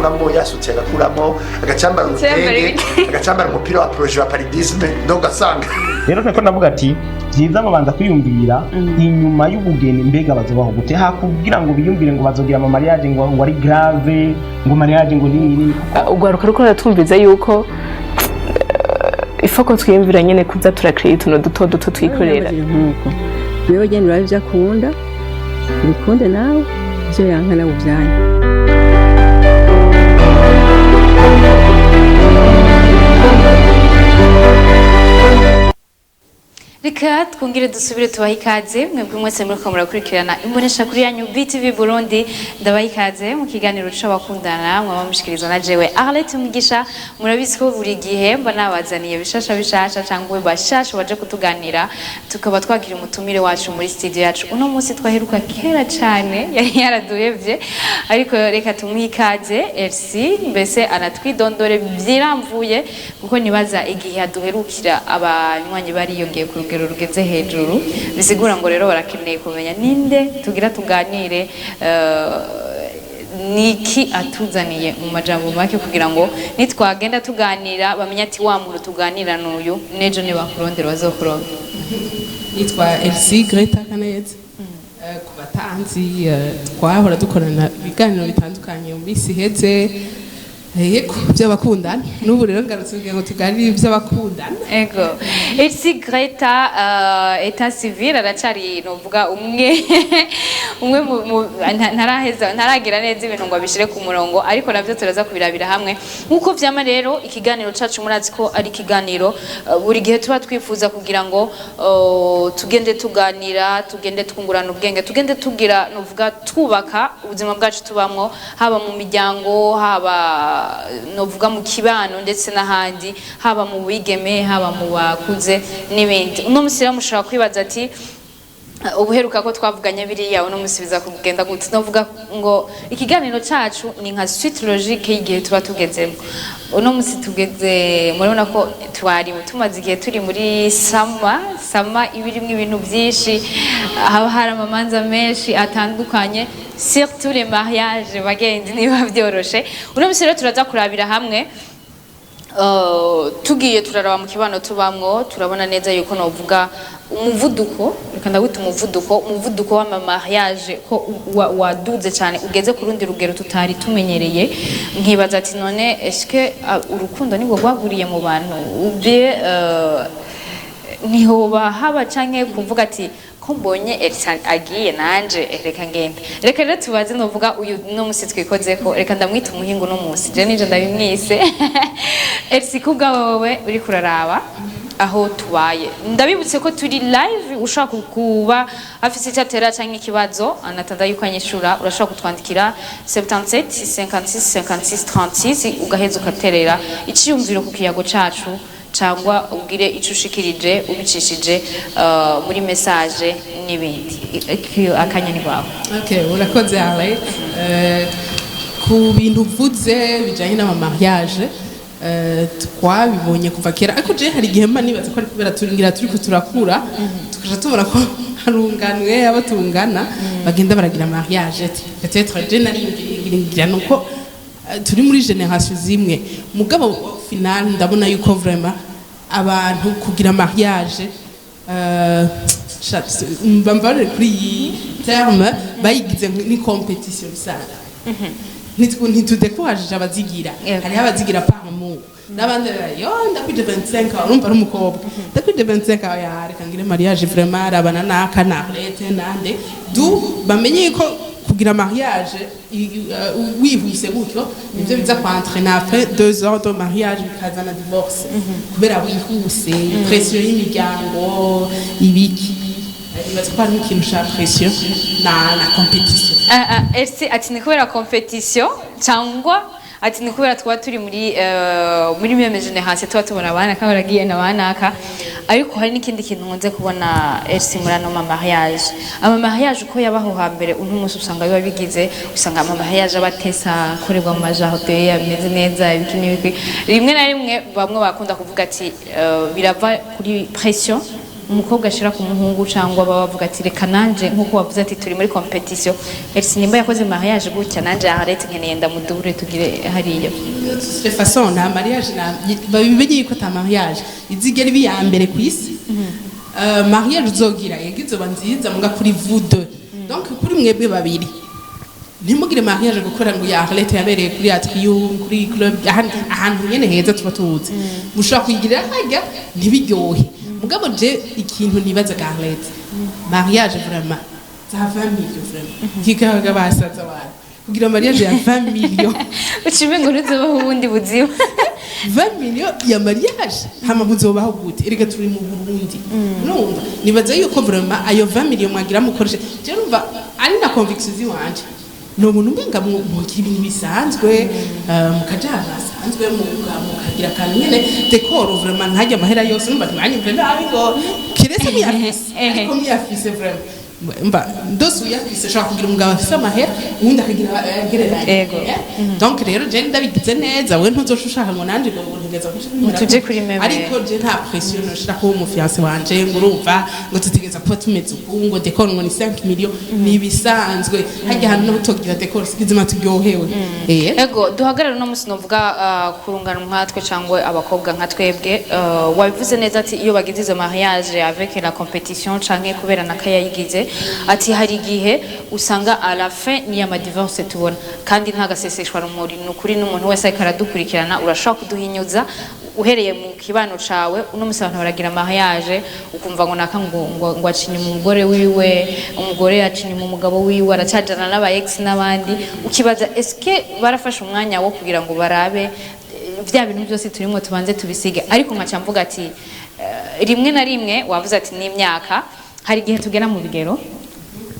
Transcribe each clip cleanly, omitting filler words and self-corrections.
agakuramo yasutse agakuramo agacambara urutenge agacambara umupira wa projet wa palidisme donc asanga rero nako navuga ati byiza babanza kwiyumvira inyuma y'ubugeni mbega bazobaho gute hakubwira ngo biyumvire ngo bazogira ama mariage ngo ari grave ngo mariage ngo nini ugwaruka ruko ratumviza yuko ifoko twiyumvira nyene kuza turakriye tuno duto twikorera nkuko wewe genda uravye akunda bikunde nawe ivyo yanka nawe uvyanye Reka twongere dusubire tubaha ikaze mwebwe mwese muriko murakurikirana imbonesha kuri yanyu BTV Burundi ndabaha ikaze mu kiganiro c'abakundana mwaba mushikirizwa na jewe Arlette Mugisha murabizi ko buri gihe mba nabazaniye bishasha cyangwa bashasha baje kutuganira tukaba twagira umutumire wacu muri studio yacu uno munsi twaheruka kera cyane yari yaraduhevye ariko reka tumuhe ikaze Elsie mbese anatwidondore byiramvuye kuko nibaza igihe aduherukira abanywanyi bariyongeye ku rugero rugeze hejuru bisigura ngo rero barakeneye kumenya ninde tugira tuganire niki atuzaniye mu majambo make kugira ngo nitwagenda tuganira bamenya ati wa muntu tuganira n'uyu nejo ne bakurondera bazokuronka. Nitwa Elsie Greta Kaneza ku batanzi twahora dukorana ibiganiro bitandukanye mu bisi heze yego by'abakundana n'ubu rero ngarutse ngo tuganire iby'abakundana. Ego Elsie Greta état civil aracari novuga umwe ntaragira neza ibintu ngo abishire ku murongo ariko navyo turaza kubirabira hamwe nkuko vyama rero ikiganiro cacu murazi ko ari ikiganiro buri gihe tuba twifuza kugira ngo tugende tuganira tugende twungurana ubwenge tugende tugira novuga twubaka ubuzima bwacu tubamwo haba mu miryango haba novuga mu kibano ndetse n'ahandi haba mu bigeme haba mu bakuze n'ibindi uno musi rero mushobora kwibaza ati ubuheruka ko twavuganye biriya uno musi biza kugenda gute novuga ngo ikiganiro cacu ni nka suite logique y'igihe tuba tugezemo uno musi tugeze murabona ko tumaze igihe turi muri sama ibirimwo ibintu byinshi haba hari amamanza menshi atandukanye surtout les mariages bagenzi niba byoroshe uno musi rero turaza kurabira hamwe tugiye turaraba mu kibano tubamwo turabona neza yuko novuga umuvuduko reka ndawita umuvuduko w'ama mariage ko waduze cyane ugeze ku rundi rugero tutari tumenyereye nkibaza ati none eske urukundo nibwo rwaguriye mu bantu ubye nihoba haba canke kuvuga ati ko mbonye Elsie agiye nanje reka ngende reka rero tubaze novuga uyu no musi twikozeko reka ndamwita umuhingo no musi je nije ndabimwise Elsie kubwa wowe uri kuraraba aho tubaye ndabibutse ko turi live ushaka kuba afise icyatera cyangwa ikibazo anatanda yuko anyishura urashaka kutwandikira 77 56 56 36 ugaheza ukaterera iciyumviro ku kiyago cacu cyangwa ubwire icushikirije ubicishije muri message n'ibindi akanya ni bawe. Okay urakoze ale ku bintu vuze bijanye n'ama mariage twabibonye kuva kera ariko je hari igihe mba nibaza ko ari kubera turiko turakura tukaja tubona ko harunganwe abatungana bagenda baragira mariage peut-être je nari nuko turi muri generation zimwe mugabo final ndabona yuko vraiment abantu kugira mariage mbambare kuri terme bayigize ni competition sana ntitudekuraje abazigira hari abazigira par amour n'abandi yo ndakwije 25 urumva ari umukobwa ndakwije 25 ya reka ngire mariage vraiment arabana naka na Arlette nande du bamenye ko kugira mariage wihuse gutyo nivyo biza kwantraîner après 2 ans de mariage bikazana divorce kubera wihuse pression y'imiryango ibiki ibaza ko ari ikintu cya pression na competition Elsie ati ni kubera competition cyangwa ati ni kubera twa turi muri meme generation tuba tubona abana ka baragiye nabanaka ariko hari n'ikindi kintu nkunze kubona Elsie muri ano mariage ama mariage uko yabaho hambere uno munsi usanga biba bigize usanga ama mariage abatesa korerwa mu majardin yameze neza ibiki rimwe na rimwe bamwe bakunda kuvuga ati birava kuri pression umukobwa ashira ku muhungu cyangwa baba bavuga ati reka nanje nkuko wavuze ati turi muri competition Elsie nimba yakoze mariage gutya nanje arete nkeneye ndamudure tugire hariya de façon na mariage na babimenye yuko ta mariage izigera ibi ya mbere ku isi mariage uzogira yagize banziza muga kuri vous deux donc kuri mwebwe babiri ntimugire mariage gukora ngo ya Arlette yabereye kuri Atrium kuri club ahantu nyene heza tuba tuzi mushobora kuyigirira hajya ntibiryohe mugabo je ikintu nibaza ga Arlette mariage vraiment ça 20 millions vraiment kikaga basaza abantu kugira mariage ya 20 millions ucime ngo ruzobaho ubundi buziba 20 millions ya mariage hama muzobaho gute erega turi mu Burundi numva nibaza yuko vraiment ayo 20 millions mwagira mukoreshe je numva ari na conviction ziwanje no muntu mbenga mugira ibintu bisanzwe mukajana basanzwe mukagira kandi nyene decor vraiment ntajya amahera yose numva tumanyumve nabi ngo kirese mi afise ariko mi afise vraiment mba ndosu yafise shaka kugira umugabo afise amahera ubundi akagira gereranye donc rero je ndabigize neza we ntuzoshaka ngo nanje ngo ntegeza tuje kuri meme ariko je nta pression noshaka ko umufiance wanje ngo urumva ngo tutegeza kuba tumeze uku ngo decor ngo ni 5 millions ni bisanzwe hajya hano n'utogira decor sikizima turyohewe ego duhagarara no musi novuga kurungana nkatwe cyangwa abakobwa nka twebwe wabivuze neza ati iyo bagize izo mariage avec la compétition canke kubera nakayayigize ati hari igihe usanga à la fin ni ama divorce tubona kandi nta gaseseshwa rumuri n'ukuri n'umuntu wese akaradukurikirana urashaka kuduhinyuza uhereye mu kibano cawe uno musi abantu baragira mariage ukumva ngo naka ngo acinye umugore wiwe umugore acinye umugabo wiwe aracajana n'aba ex n'abandi ukibaza eske barafashe umwanya wo kugira ngo barabe vya bintu byose turimo tubanze tubisige ariko nkaca mvuga ati rimwe na rimwe wavuze ati ni imyaka hari igihe tugera mu bigero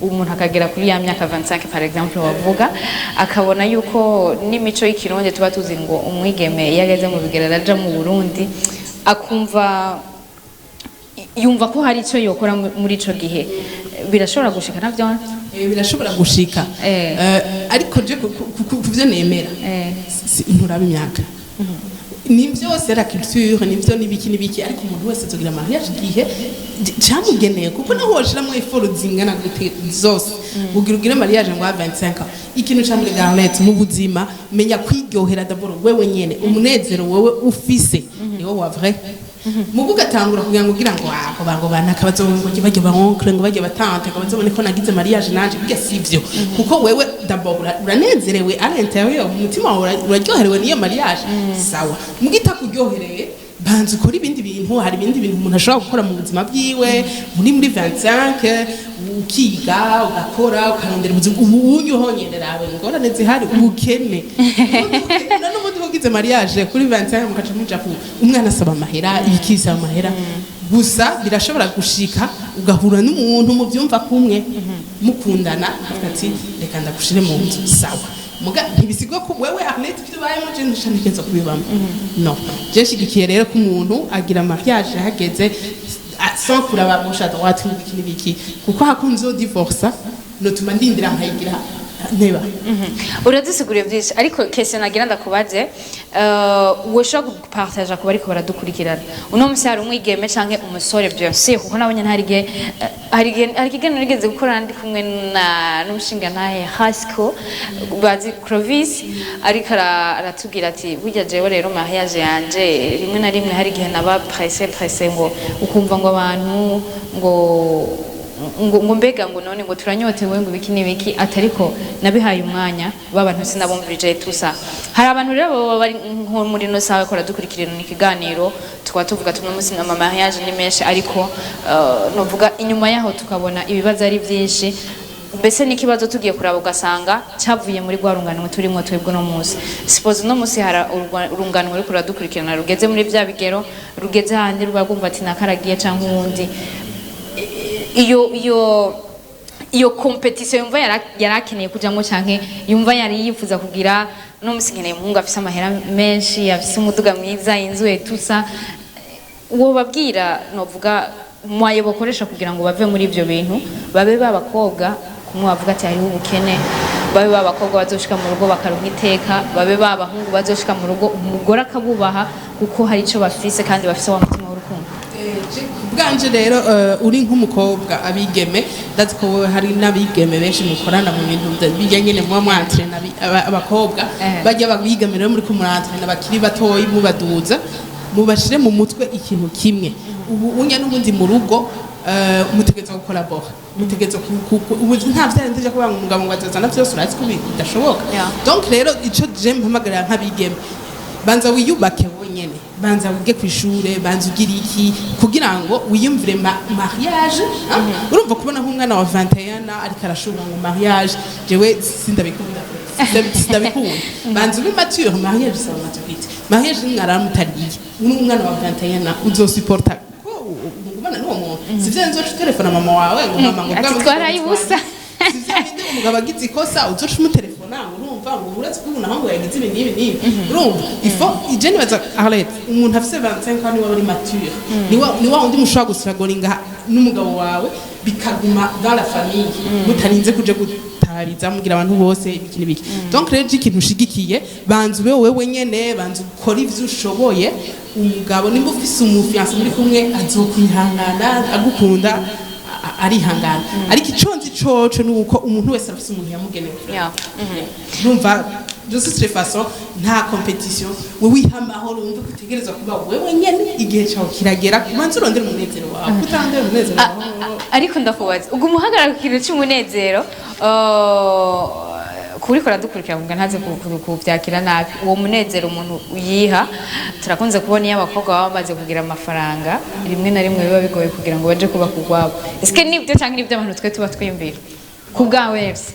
umuntu akagera kuri ya myaka 25 par exemple wavuga akabona yuko n'imico y'ikirundi tuba tuzi ngo umwigeme yageze mu bigero araja mu Burundi akumva yumva ko hari ico yokora muri ico gihe birashobora gushika navyo birashobora gushika ariko je kuvyo nemera nturaba imyaka ni byose la culture ni byo nibiki ariko umuntu wese azogira mariage gihe cyamugeneye kuko naho washiramo effort zingana gute zose ugira mariage ngo 25 ans ikintu cyambere Garnet mu buzima menya kwiryohera d'abord wewe nyene umunezero wewe ufise niwo wa vrai mugu gatangura kugira ngo ugira ngo ako bango banaka bazongo bajye ba oncle ngo bajye batante ngo bazobone ko nagize mariage nanje bijya sivyo kuko wewe d'abord uranezerewe à l'intérieur umutima uraryoherewe niyo mariage sawa mugita kuryohereye banze ukora ibindi bintu hari ibindi bintu umuntu ashobora gukora mu buzima bwiwe muri 25 ukiga ugakora ukarondera ubuzima ubunyu honyenderawe ngorane zihari ubukene n'ubundi bugize mariage kuri 25 mukaca muja ku umwana asaba amahera ikisa amahera gusa birashobora gushika ugahura n'umuntu mu byumva kumwe mukundana ati reka ndagushire mu nzu sawa muga ntibisigwa ko wewe Arlette byo bayemo je ndashanikenza kubibamo no je shigikiye rero ko umuntu agira mariage hageze sans kuraba gauche à droite n'ibiki kuko hakunzo divorce no tuma ndindira nkayigira neba uradusiguriye byinshi ariko kese nagira ndakubaze wesha gupartager ko bariko baradukurikirana uno musi hari umwigeme canke umusore bien sûr kuko nabonye hari ikiganiro nigeze gukora ndi kumwe na n'umushinga naye Hasco bazi Clovis ariko aratubwira ati burya jewe rero mariage yanje rimwe na rimwe hari igihe naba pressé ngo ukumva ngo abantu ngo mbega ngo none ngo turanyotewe ngo biki nibiki atariko nabihaye umwanya babantu sinabumvirije tusa hari abantu rero baba bari nko muri no sawe kora dukurikirana ikiganiro tukaba tuvuga tumwe musi na mariage ni menshi ariko novuga inyuma yaho tukabona ibibazo ari byinshi mbese n'ikibazo tugiye kuraba ugasanga cyavuye muri gwarunganwe turimo twebwe no musi suppose no musi hari urunganwe ruri kuradukurikirana rugeze muri bya bigero rugeze handi rwagumva ati nakaragiye canke uwundi iyo competition yumva yarakeneye kujamo canke yumva yari yifuza kugira no musinkeneye umuhungu afise amahera menshi afise umuduga mwiza inzu etusa uwo babwira novuga mwaye bokoresha kugira ngo bave muri ivyo bintu babe babakobwa kumwe bavuga ati hariho ubukene babe babakobwa bazoshika mu rugo bakaronka iteka babe babahungu bazoshika mu rugo umugore akabubaha kuko hari ico bafise kandi bafise wa mutima w'urukundo bwanje rero uri nk'umukobwa abigeme ndazi ko wowe hari n'abigeme benshi mukorana mu bintu bijya nyene muba mwantrena abakobwa bajya babigeme rero muri kumwantrena bakiri batoyi mubaduza mubashire mu mutwe ikintu kimwe ubu unya n'ubundi mu rugo mutegereza gukolabora mutegereza ubu nta vyarenze kuba umugabo ngo azazana vyose urazi ko bidashoboka donc rero ico je mpamagarira nk'abigeme banza wiyubake wonyene banza wige kw'ishure banza ugira iki kugira ngo wiyumvire mariage urumva kubona nk'umwana wa 21 ariko arashobora ngo mariage jewe sindabikunda banza ube mature mariage c'est maturité mariage mwaramutariye n'umwana wa 21 uzosupporta ngumana n'uwo muntu sivyo nzoca telefona mama wawe ngo mama ngo ati twarayibusa sivyo bindi umugabo agize ikosa uzoca umutelefona urumva ngo uretse kubona aho ngo yagize ibi n'ibi urumva ifo ijeni baza Arlette umuntu afise 25 ans niwe ari mature niwa undi mushobora gusiragoringa n'umugabo wawe bikaguma dans la famille mutarinze kuje gutariza mugira abantu bose ibiki n'ibiki donc rero ikintu ushigikiye banza ube wewe nyene banza ukora ivyo ushoboye umugabo nimba ufise umufiance muri kumwe azokwihangana agukunda arihangana ariko iconzi coco nuko umuntu wese afise umuntu yamugenewe numva de toute façon nta competition wewe wihamahoro wumva kutegereza kuba wewe nyene igihe cyawe kiragera kubanza urondera umunezero wawe kutandera umunezero wawe ariko ndakubaza ubwo umuhagarara ku kintu cy'umunezero kuri kora dukurikira ngo ntaze kuvyakira nabi uwo munezero umuntu yiha turakunze kubona iyo abakobwa baba bamaze kugira amafaranga rimwe na rimwe biba bigoye kugira ngo baje kuba kugwabo eske nibyo cyangwa nibyo abantu twe tuba twiyumvira ku bwawe wese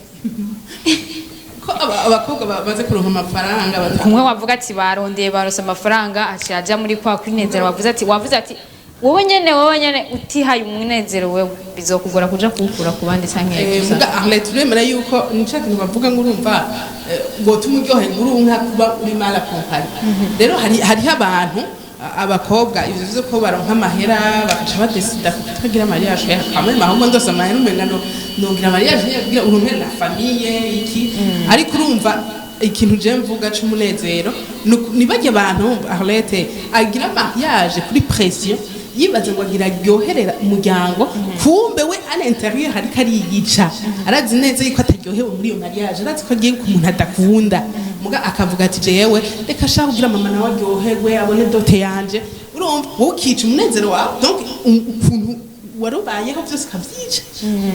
ko abakobwa bamaze kuronka amafaranga kumwe wavuga ati barondeye barose amafaranga aciyaja muri kwa kwinezero wavuze ati wowe nyene utihaye umunezero wewe bizokugora kuja kuwukura ku bandi canke vuga Arlette turemera yuko nico kintu bavuga ngo urumva ngo tumuryohe ngurunka kuba uri mala compagnie rero hari abantu abakobwa ivyo byo ko baronka amahera bakaca badesida kugira mariage hamwe mahombo ndose amahera umengano nongira mariage kugira urumwe na famille iki ariko urumva ikintu je mvuga c'umunezero nibajye abantu Arlette agira mariage kuri pression yibaze ngo agira ryoherera umuryango kumbe we à l'intérieur hari kari yica arazi neza yuko ataryohewe muri iyo mariage arazi ko agiye ku muntu adakunda muga akavuga ati jewe reka shaka kugira mama nawe aryoherwe abone dote yanje urumva wowe ukica umunezero wawe donc ukuntu warubayeho byose ukavyica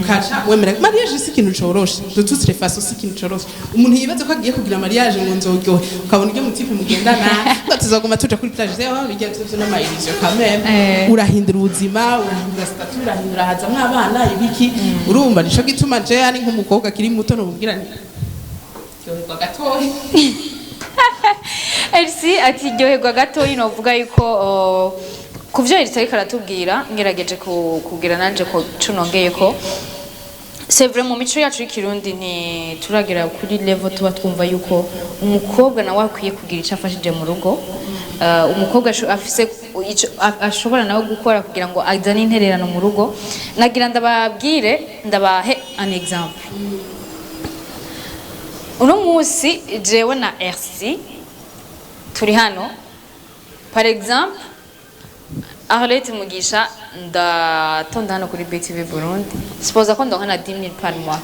ukaca wemera mariage si ikintu coroshe de toute façon si ikintu coroshe umuntu yibaza ko agiye kugira mariage ngo nzoryohe ukabona ibyo mutipe mugendana ngo tuzaguma tuja kuri plage zero bijya byo n'amayirisyo kameme urahindura ubuzima urahindura statut urahindura hazamwe abana ibiki urumva nico gituma je ari nk'umukobwa kiri muto no kubwira ni cyoherwa gatoyi Elsie ati ryoherwa gatoyi no vuga yuko kuvyo ariko aratubwira ngerageje kugira nanje ko cunongeye ko c'est vrai mu mico yacu y'ikirundi ni turagira kuri level tuba twumva yuko umukobwa nawe akwiye kugira icyo afashije mu rugo umukobwa afise ashobora nawe gukora kugira ngo azane intererano mu rugo nagira ndabahe un exemple uno munsi jewe na RC turi hano par exemple Arlette Mugisha ndatonda hano kuri BTV Burundi suppose ko ndonka na 10 000 par mois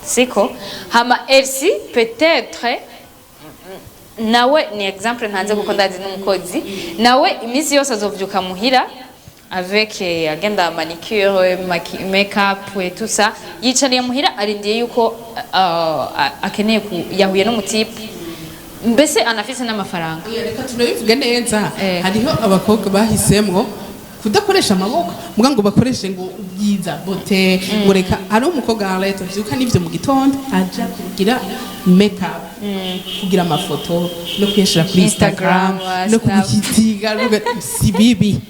siko hama Elsie peut-être nawe ni exemple ntanze kuko ndazi n'umukozi nawe imisi yose azovyuka muhira avec agenda manicure make-up et tout ça yicariye muhira arindiye yuko akeneye yahuye n'umutipe mbese anafise n'amafaranga reka tunabivuge neza hariho abakobwa bahisemwo kudakoresha amaboko muga ngo bakoreshe ngo ubwiza bote ngo reka ari umukobwa Arlette vyuka n'ivyo mu gitondo aja kugira make-up kugira amafoto no kwishira kuri Instagram no kugitiga si bibi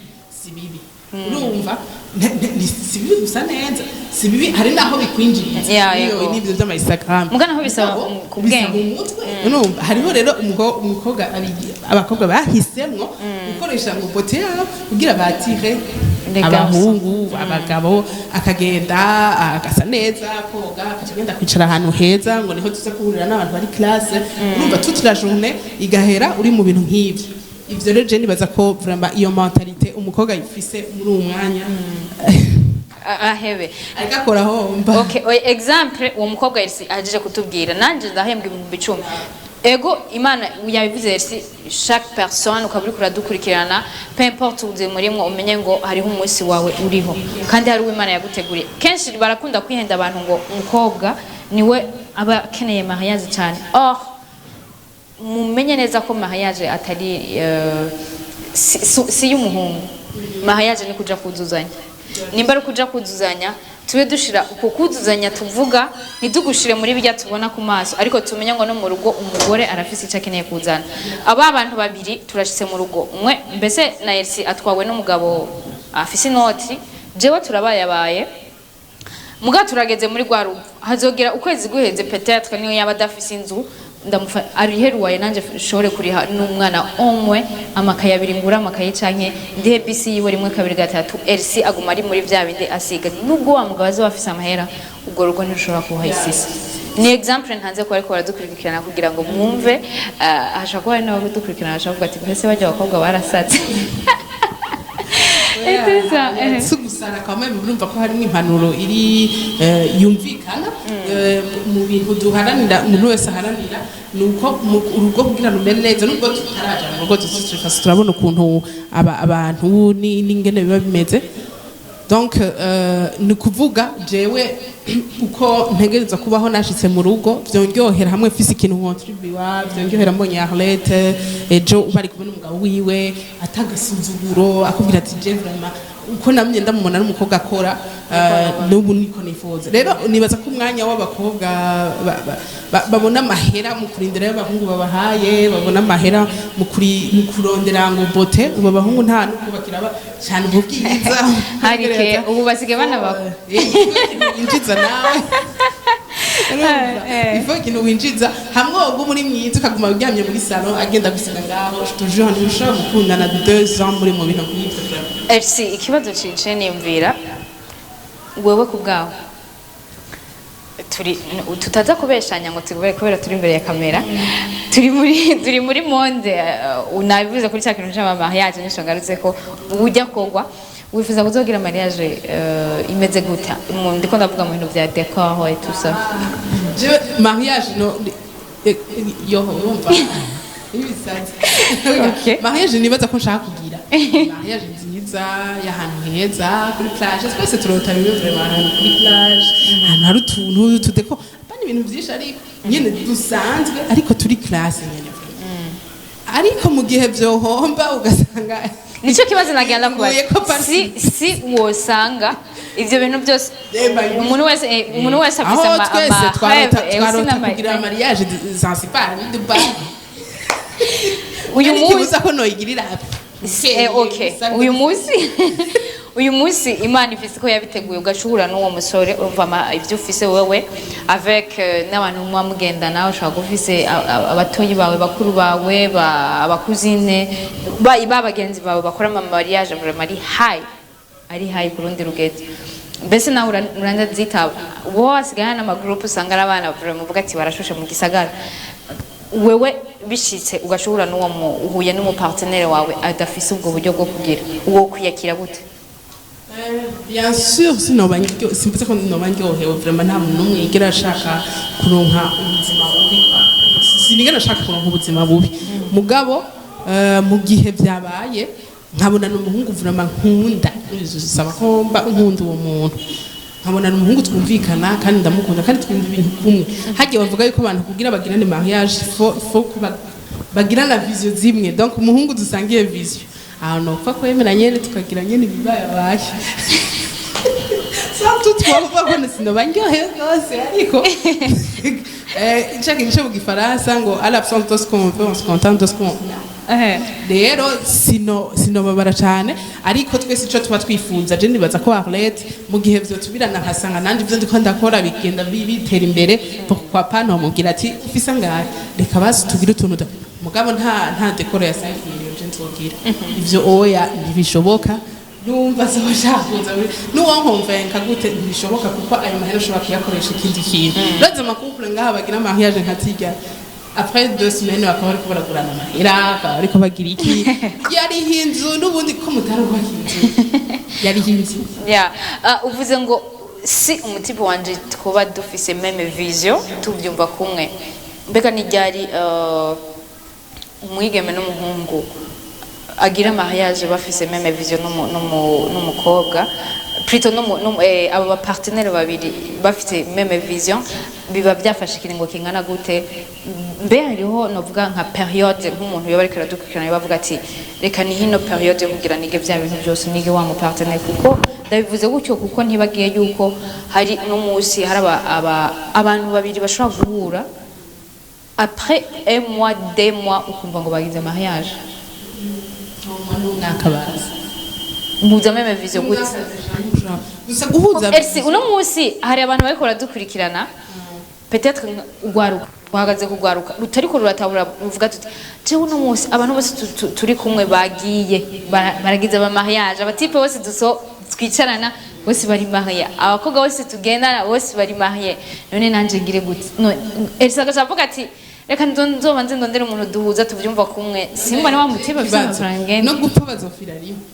urumva si bibi gusa neza si bibi hari naho bikwinjiriza iyo n'ibyo by'ama Instagram muga naho bisaba kubwenge urumva hariho rero umukobwa abakobwa bahisemwo gukoresha ngo bote yabo kugira batire abahungu abagabo akagenda agasa neza koga akagenda kwicara ahantu heza ngo niho tuza kuhurira n'abantu bari classe urumva toute la journée igahera uri mu bintu nk'ivyo ivyo rero je nibaza ko vraiment iyo mentalite umukobwa yifise muri uwo mwanya ahebe ariko akora homba. okay example uwo mukobwa yari ajeje kutubwira nanje ndahembwa 10,000 ego imana yabivuze yari chaque personne ukaburi kuradukurikirana peu importe uze murimwe umenye ngo hariho umunsi wawe uriho kandi hari uw'Imana yaguteguriye. Kenshi barakunda kwihenda abantu ngo umukobwa niwe aba keneye mariage cyane. Mumenye neza ko mariage atari si y'umuhungu. Mariage ni kuja kuzuzanya. Nimba ari kuja kuzuzanya tube dushira uko kuzuzanya tuvuga ntidugushire muri bijya tubona ku maso ariko tumenya ngo no mu rugo umugore arafise icyo akeneye kuzana. Aba abantu babiri turashitse mu rugo umwe mbese na Elsie atwawe n'umugabo afise inoti jewe turabayabaye muga turageze muri gwa rugo hazogera ukwezi guheze peut-être niyo yaba dafise inzu ariheruwaye nanje shore kuriha n'umwana omwe amakaye abiri ngura amakaye canke ndihe bisi yiwe rimwe kabiri gatatu Elsie aguma ari muri vya bindi asiga nubwo wa mugabo azo bafise amahera ubwo rugo ntirushobora kuha isisi. Ni example ntanze ko ariko baradukurikirana kugira ngo mwumve ashaka kuba ari nabo dukurikirana ashaka kuvuga ati mbese bajya abakobwa barasatse gusara kamwe murumva ko harimo impanuro iri yumvikana mu bintu duharanira umuntu wese aharanira nuko urugo kugira rumere neza nubwo tutaraja mu rugo turabona ukuntu abantu n'ingene biba bimeze. Donc ni kuvuga jewe uko ntegereza kubaho nashitse mu rugo vyongyohera hamwe fisi ikintu contribuwa vyongyohera mbonye Arlette ejo bari kumwe n'umugabo wiwe atagasuzuguro akubwira ati je vraiment uko namye ndamubona n'umukobwa akora n'ubu niko nifuza. Rero nibaza ko umwanya w'abakobwa babona amahera mu kurindira y'abahungu babahaye babona amahera mu kurondera ngo bote ubu abahungu nta n'ukubakira cyane ubwiza harike ubu basige bana bako injiza nawe ifo kintu winjiza hamwe ubwo muri myiza ukaguma uryamye muri salon agenda gusiga ngaho toujours ntushobora gukundana 2 ans muri mu bintu nk'ibyo. Elsie ikibazo cince nimvira wewe ku bwawe tutaza kubeshanya ngo tugubere kubera turi imbere ya kamera turi muri monde unabivuze kuri cya kintu cy'ama mariage nishangarutse ko ujya kogwa wifuza kuzogira mariage imeze gute ndiko ndavuga mu bintu bya décor et tout ça. Je mariage no yo wumva ibisanzwe mariage nibaza ko nshaka kugira mariage nziza y'ahantu heza kuri plage twese turota bimwe vraiment kuri plage ahantu hari utuntu tudeko bani ibintu byinshi ari nyine dusanzwe ariko turi classe nyine ariko mu gihe byohomba ugasanga nicyo kibazo nagenda kubaza si wosanga ivyo bintu byose umuntu wese afise twarota kugira mariage Zanzibar ni Dubai uyu munsi ko noyigirira okay uyu munsi Imana ifise ko yabiteguye ugashura n'uwo musore urumva ivyo ufise wewe avec n'abantu mwamugenda nawe ushaka ufise abatoyi bawe bakuru bawe abakuzine babagenzi bawe bakora ama mariage vraiment ari high kurundi rugeze mbese nawe uranda zitaba uwo wasigana n'ama group usanga abana vraiment uvuga ati barashushe mu gisagara wewe bishitse ugashura n'uwo uhuye n'umu partenaire wawe adafise ubwo buryo bwo kugira uwo kwiyakira gute? Bien sûr simvuze ko nobanyohewe vraiment nta muntu n'umwe yigera ashaka kuronka ubuzima bubi sinigera ashaka kuronka ubuzima bubi mugabo mu gihe byabaye nkabona n'umuhungu vraiment nkunda saba ko nkunda uwo muntu nkabona n'umuhungu twumvikana kandi ndamukunda kandi twumva ibintu kumwe hagiye bavuga yuko abantu kugira bagirane mariage faut bagirana vision zimwe donc umuhungu dusangiye vision no kwa kwemera nyene tukagira nyene bibaye santu twumva ko sinobangyohe gose ariko nshaka mu gifaransa ngo à l'absence de ce qu'on veut on se contente de ce qu'on rero sinobabara cyane ariko twese ico tuba twifuza je nibaza ko Arlette mu gihe vyo tubirana nkasanga nanje ivyo ndiko ndakora bigenda bitera imbere pourquoi pas no mugira ati ufise ngahe reka basi tugire utuntu mugabo nta dekoro ya 5 million je nzogira ivyo oya ntibishoboka numva so shakuza nuwankomvenka gute ntibishoboka kuko ayo mahera ushobora kuyakoresha ikindi kintu lazima couple ngaha bagira mariage nkatiga après 2 semaines bakaba bariko baragurana amahera bakaba bariko bagira iki yariho inzu n'ubundi ko mutarubaka inzu yariho inzu uvuze ngo si umutipe wanje kuba dufise meme vision tubyumva kumwe mbega n'iryari umwigeme n'umuhungu agira mariage bafise meme vision n'umukobwa plutôt abo ba partenaire babiri bafite meme vision biba byafashe ikiringo kingana gute mbe hariho novuga nka periode nk'umuntu yoba ariko aradukurikirana bavuga ati reka ni hino periode kugira nige bya bintu byose nige wa mu partenaire kuko ndabivuze gutyo kuko ntibagiye yuko hari no musi hari abantu babiri bashobora guhura après 1 mois 2 mois ukumva ngo bagize mariage nakabaza muza meme vision gute gusa guhuza uno musi hari abantu bariko baradukurikirana peut-être ugwaruka uhagaze kugwaruka rutariko ruratabura uvuga tuti je uno musi abantu bose turi kumwe bagiye baragize ba mariage abatipe bose twicarana bose bari marié abakobwa bose tugendana bose bari marié none nanje ngire gute none Elsa gacavuga ati reka nzobanze ndondere umuntu duhuza tuvyumva kumwe simba ni wa mutipe bafite ngende no gupfa bazofira rimwe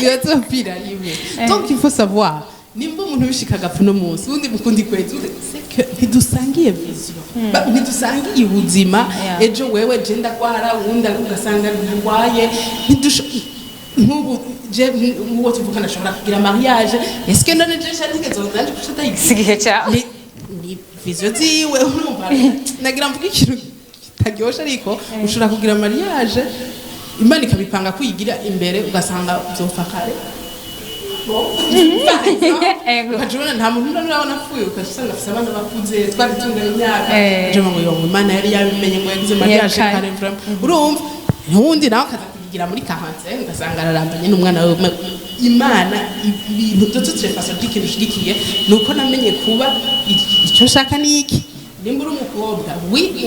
bazofira rimwe donc il faut savoir nimba umuntu bishika agapfa no munsi undi mukundi kwezi ntidusangiye vision ntidusangiye ubuzima ejo wewe je ndagwara undi ugasanga ntarwaye nk'ubu je uwo tuvukana ashobora kugira mariage est-ce que none je shatigeze ndanje kushata igihe cyawe ni vision ziwe urumva nagira mvuga ikintu kitaryoshe ariko ushobora kugira mariage Imana ikabipanga kuyigira imbere ugasanga byopfa kare ukajubona nta muntu urabona apfuye ukasanga afite abana bakuze twari tungana imyaka je ngo yo Imana yari yabimenye ngo yagize mariage kare urumva n'undi nawe akaza kuyigira muri 45 ugasanga ararambanye n'umwana we Imana ibintu byose trefaso d'ikintu shigikiye nuko namenye kuba icyo shaka niki nimba uri umukobwa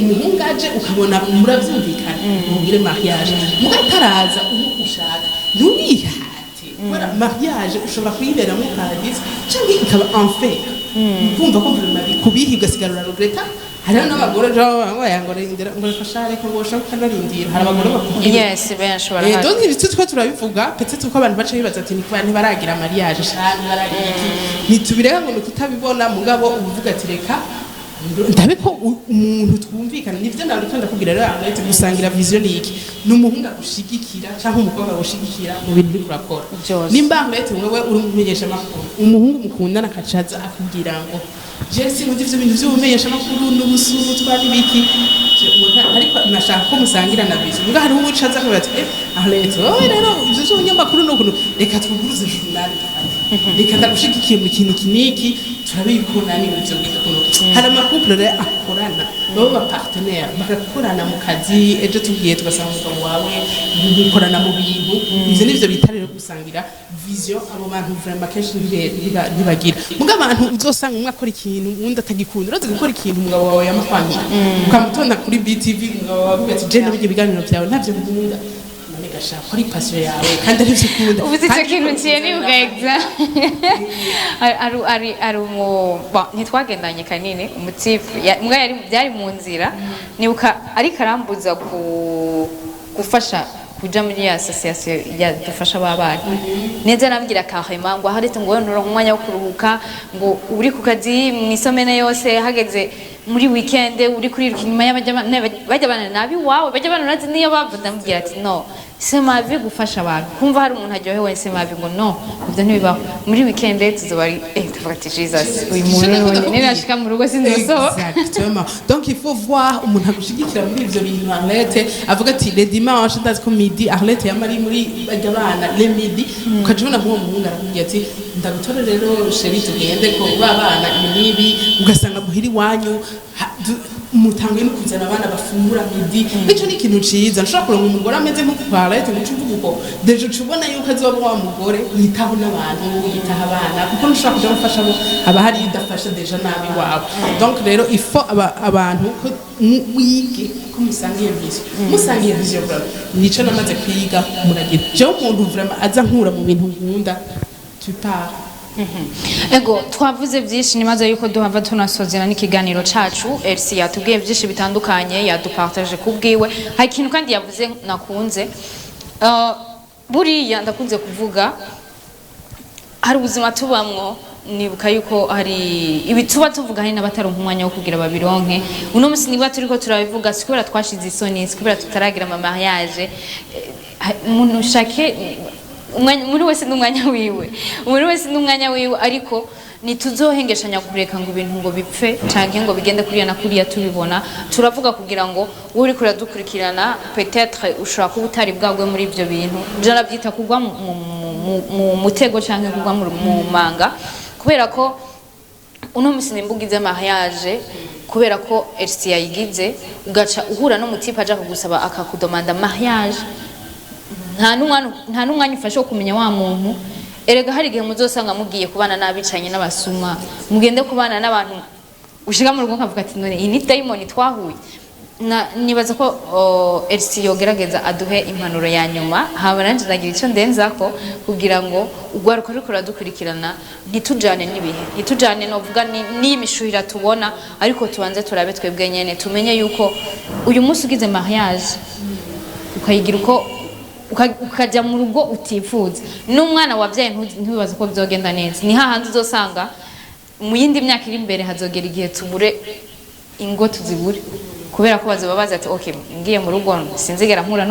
umuhungu aje ukabona murabyumvikana mubwire mariage mugataraza ushaka ntubihate kubera mariage ushobora kuyiberamo paradise cyangwa ikaba enfer kumva ko kubihi ugasigarura regreta hari n'abagore bayangorindira ngo reka reka ngo ushaka kanarindira hari abagore bakubwira yes benshi barahari donc ibitse twa turabivuga peut-être ko abantu baca bibaza ati ni ntibaragira mariage cyane baragira iki nitubireka ngo tutabibona mugabo uvuga ati reka ndabe ko umuntu twumvikana nivyo ndabiko ndakubwira rero angahita gusangira vision niki n'umuhungu agushigikira cyangwa umukobwa agushigikira mu bintu uri kurakora nimba angahita wewe uri umumenyesha makuru umuhungu mukundana akacaza akubwira ngo je sinzi ivyo bintu vy'umenyesha makuru n'ubusuru twari biki ariko nashaka ko musangira na vision ngo hari umucaza ko bati angahita rero ivyo by'umunyamakuru n'ukuntu reka twuguruze journal reka ndagushigikiye mu kintu kiniki turabikona ni ivyo bikuru hari amakouple rero akorana babo ba partenaire bagakorana mu kazi ejo tugiye tugasanga umugabo wawe mukorana mu bintu ivyo nivyo bita rero gusangira vision abo bantu vraiment kenshi ntibagira mugabo abantu uzosanga umwe akora ikintu undi atagikunda urazi gukora ikintu umugabo wawe yamakwanyira ukamutonda kuri BTV umugabo wawe ati je nabije ibiganiro byawe ntavyo nkunda gashaka kuri passion yawe kandi ari byikunda ubuze icyo kintu kiye ni ugaegza ari ntitwagendanye kanini umutifu mbwa yari byari mu nzira nibuka ari karambuza gufasha kuja muri association yadufasha babana neza nambwira kahema ngo harete ngo nura umwanya wo kuruhuka ngo uri ku kazi mu isomene yose hageze muri weekend uri kuri inyuma y'abajyabana nabi wawe bajyabana urazi niyo bavuga ndambwira ati no sema vi gufasha abantu kumva hari umuntu aryohewe sema vi ngo no ibyo ntibibaho muri weekend tuzobari tuvuga ati Jesus uyu muntu ni nashika mu rugo sinzosohoka exactement donc il faut voir umuntu agushigikira muri ivyo bintu Arlette avuga ati le dimanche ndazi ko midi Arlette yamari muri bajyabana le midi ukajuna nk'uwo muhungu arakubwira ati ndagutora rero sheri tugende ko babana nibi ugasanga muhiri wanyu mutanguye no kuzana abana bafungura midi nicyo ni ikintu ciza nshobora kuronka umugore ameze nko Arlette mucuvuga uko deje cubona yuko azoba wa mugore yitaho n'abantu yitaho abana kuko nshobora kuja gufasha abo aba hari idafasha deja nabi wabo donc rero il faut abantu ko mwige ko musangiye vision musangiye vision vraiment nico namaze kwiga muragira je umuntu vraiment aza nkura mu bintu nkunda tu pars Ego twavuze byinshi nimaze yuko duhava tunasozera n'ikiganiro cacu Elsie yatubwiye byinshi bitandukanye yadupartage kubwiwe hari ikintu kandi yavuze nakunze buriya ndakunze kuvuga hari ubuzima tubamwo nibuka yuko hari ibituba tuvuga hari n'abataronka umwanya wo kugira babironke uno musi niba turiko turabivuga sikubera twashize isoni sikubera tutaragira ama mariage umuntu ushake muri wese n'umwanya wiwe muri wese n'umwanya wiwe ariko nituzohengeshanya kureka ngo ibintu ngo bipfe canke ngo bigende kuriya na kuriya tubibona turavuga kugira ngo uri kura dukurikirana peut-être ushobora kuba utari bwagwe muri ivyo bintu jana byita kugwa mu mutego canke kugwa mu manga kubera ko uno musi nimbugize mariage kubera ko Elsie yayigize ugaca uhura no mutipa aja kugusaba akakudomanda mariage nta n'umwanya ufashe wo kumenya wa muntu erega hari igihe muzosanga mugiye kubana n'abicanye n'abasuma mugende kubana n'abantu ushika mu rugo kavuga ati none ini diamond twahuye nibaza ko Elsie yogerageza aduhe impanuro ya nyuma haba nanje ndagira icyo ndenzako kugira ngo ugwaruka ariko radukurikirana ntitujane n'ibihe ntitujane novuga n'imishuhira tubona ariko tubanze turabe twebwe nyene tumenye yuko uyu munsi ugize mariage ukayigira uko ukajya mu rugo utifuza n'umwana wabyaye ntubibaze ko bizogenda neza ni hahandi uzosanga mu yindi myaka iri imbere hazogera igihe tubure ingo tuzibure kubera ko bazoba bazi ati okay ngiye mu rugo sinzigera mpura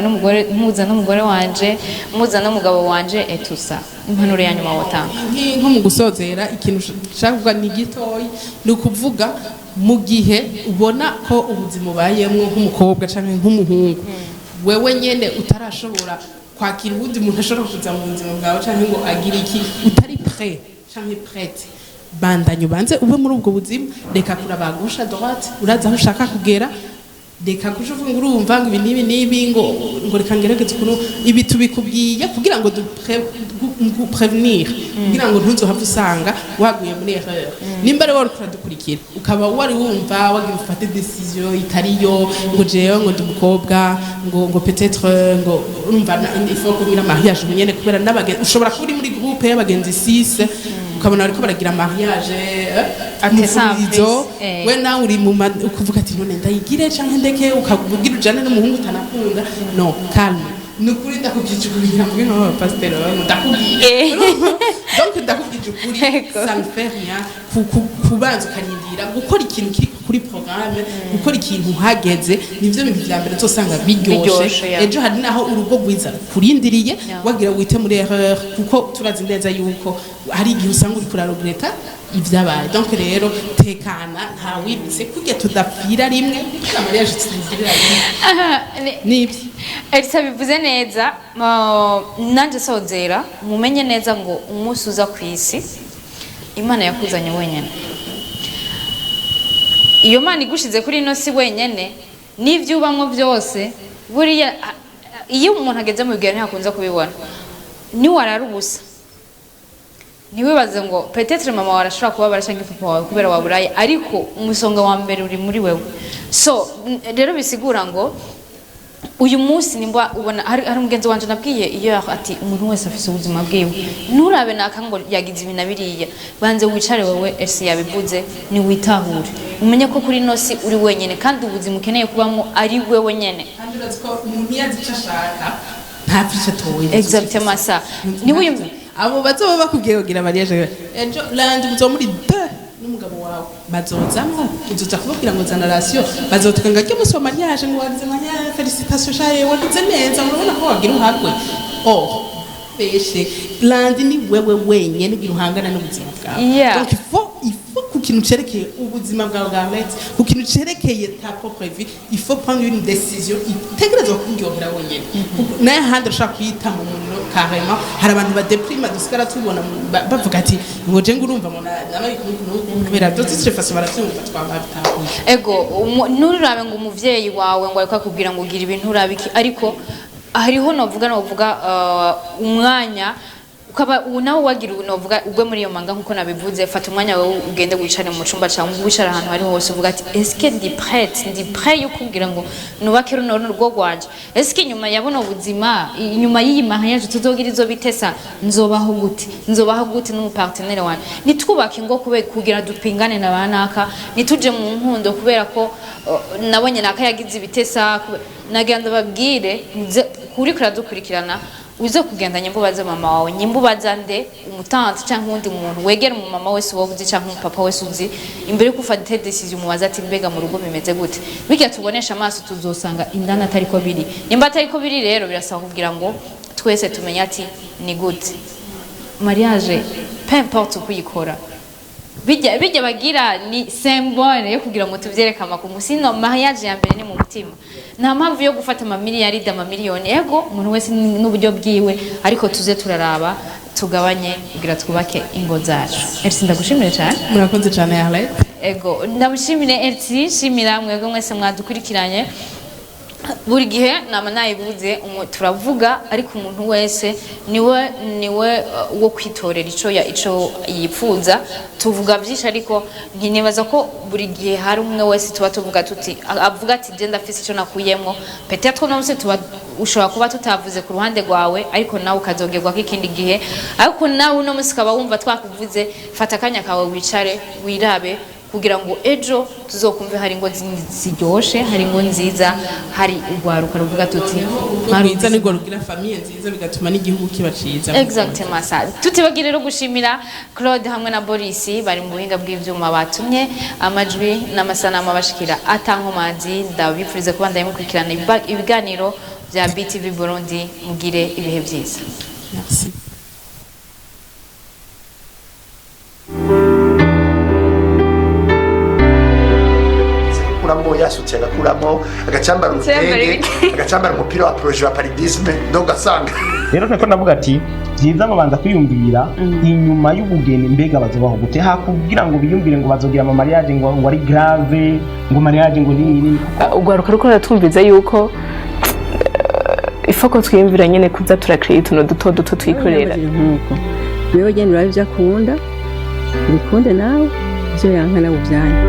n'umugore mpuza n'umugore wanje mpuza n'umugabo wanje etusa impanuro ya nyuma watanga nko mu gusozera ikintu ushaka kuvuga ni gitoyi ni ukuvuga mu gihe ubona ko ubuzima ubayemwo nk'umukobwa canke nk'umuhungu wewe nyene utarashobora kwakira ubundi muntu ashobora kuza mu buzima bwawe canke ngo agire iki utari prêt canke prête bandanye ubanze ube muri ubwo buzima reka kuraba gauche à droite uraza aho ushaka kugera reka kujuvuga ngo urumva ngo ibi nibi ngo reka ngerageze kuno ibi tubikubwiye kugira ngo prevenir kugira ngo ntuzohava usanga waguye muri erreur nimba rero warukura dukurikira ukaba wari wumva wagira ufate decision itariyo ngo jewe ngo ndumukobwa ngo peut-être ngo urumva il faut ko bira mariage nyene kubera n'abagenzi ushobora kuba muri groupe y'abagenzi 6 ukabona ariko baragira mariage atesamizo we nawe uri mu ukuvuga ati none ndayigire canke ndeke ukavugira ujane n'umuhungu utanakunda no calme nukuri ndakubwije ukuri hamwe nka pasteur ndakubwiye donc ndakubwije ukuri ça me fait rien kubanza ukarindira gukora ikintu kiri kuri programme gukora ikintu uhageze nivyo bintu vya mbere uzosanga biryoshe ejo hari naho urugo rwiza kurindiriye wagira wite muri erreur kuko turazi neza yuko hari igihe usanga uri kuraregreta ivyabaye donc rero tekana nta wibise kujya tudapfira rimwe mariage tuzirira nibyo Elsie bivuze neza nanje sozera mumenye neza ngo umunsi uza kwisi Imana yakuzanye wenyene iyo Mana igushize kuri ino si wenyene n'ivyo ubamwo byose buriya iyo umuntu ageze mu bigero ntakunze kubibona ni warara ubusa ntiwibaze ngo peut-être mama warashobora kuba barashaka papa wawe kubera waburaye ariko umusonga wa mbere uri muri wewe so rero bisigura ngo uyu munsi nimba ubona hari umugenzi wanje nabwiye iyo ati umuntu wese afise ubuzima bwiwe nurabe naka ngo yagize ibintu biriya banze wicare wewe Elsie yabivuze ni witahure umenye ko kuri nosi uri wenyene kandi ubuzima ukeneye kubamo ari wewe nyene kandi uraziko umuntu yazica ashaka ntapfishe towe exactement ça ni wiyumva abo bazoba bakubwiye kugira mariage ejo landi muzo muri n'umugabo wawe bazozamwo uzoza kubabwira ngo zana ratio bazotukanga cyo muso mariage ngo wagize mariage félicitations shaye wagize neza urabona ko wagira uhagwe peshe landi ni wewe wenyene giruhangana n'ubuzima bwawe donc il faut ku kintu cerekeye ubuzima bwawe bwa ku kintu cerekeye ta propre vie il faut prendre une décision itegerezwa kungiyobera wenyene naye handi ushaka kuyita mu muntu carrément hari abantu badeprima dusigara tubona bavuga ati ngo je ngurumva ngo nabaye kubera byose façon baratumva twabatahuye ego nurirabe ngo umuvyeyi wawe ngo ariko akubwira ngo ugira ibintu urabiki ariko hariho novuga umwanya ukaba nawe wagira unovuga ugwe muri iyo manga nkuko nabivuze fata umwanya wawe ugende wicare mu cumba cyangwa wicare ahantu hari hose uvuga ati eske ndi prête yo kubwira ngo nubake runo rugo rwanje eske nyuma yabuno buzima inyuma y'iyi mariage tuzogira izo bitesa nzobaho gute n'umupartenaire wanje nitwubake ngo kugira dupingane na banaka nituje mu nkundo kubera ko nabonye naka yagize ibitesa nagenda babwire kuri kuradukurikirana uze kugenda nyimbubaza mama wawe nyimbubaza nde umutante cyangwa undi muntu wegera mu mama wese wowe uzi cyangwa papa wese uzi imbere yo gufata decision mubaza ati mbega mu rugo bimeze gute bijya tubonesha amaso tuzosanga indana atari ko biri nimba atari ko biri rero birasaba kugira ngo twese tumenye ati ni gute mariage peu importe kuyikora bijya bagira ni symbole yo kugira ngo tuvyereka amakungu sino mariage ya mbere ni mu mutima nta mpamvu yo gufata amamiliyari amamiliyoni ego umuntu wese n'uburyo bwiwe ariko tuze turaraba tugabanye kugira twubake ingo zacu Elsie ndagushimire cyane murakoze cyane Arlette ego ndamushimire Elsie shimira mwebwe mwese mwadukurikiranye buri gihe nama nayibuze turavuga ariko umuntu wese niwe wo kwitorera ico yipfuza tuvuga byinshi ariko nkinibaza ko buri gihe hari umwe wese tuba tuvuga tuti avuga ati je ndafise ico nakuyemo peut-être no se tuba ushobora kuba tutavuze ku ruhande rwawe ariko nawe ukazogerwa k'ikindi gihe ariko nawe uno musi kaba wumva twakuvuze fata akanya kawe wicare wirabe kugira ngo ejo tuzokumve hari ngo ziryoshe hari ngo nziza hari urwaruka ruvuga tuti mwiza nigwo rugira famille nziza bigatuma n'igihugu kiba ciza exactement ça tutibagire rero gushimira Claude hamwe na Boris bari mu buhinga bw'ivyuma batumye amajwi n'amasanamu abashikira atankomanzi ndabifurize kuba ndayimukurikirana ibiganiro bya BTV Burundi mugire ibihe byiza merci kuramo yasutse agakuramo agacambara urutenge agacambara umupira wa projet wa palidisme ndo gasanga rero nako navuga ati byiza babanza kwiyumvira inyuma y'ubugeni mbega bazobaho gute hakubwira ngo biyumvire ngo bazogira ama mariage ngo ari grave ngo mariage ngo nini ugwaruka ruko ratumviza yuko ifoko twiyumvira nyene kuza turakreate uno duto twikorera nkuko wewe genda urabya akunda bikunde nawe byo yankana ubyanye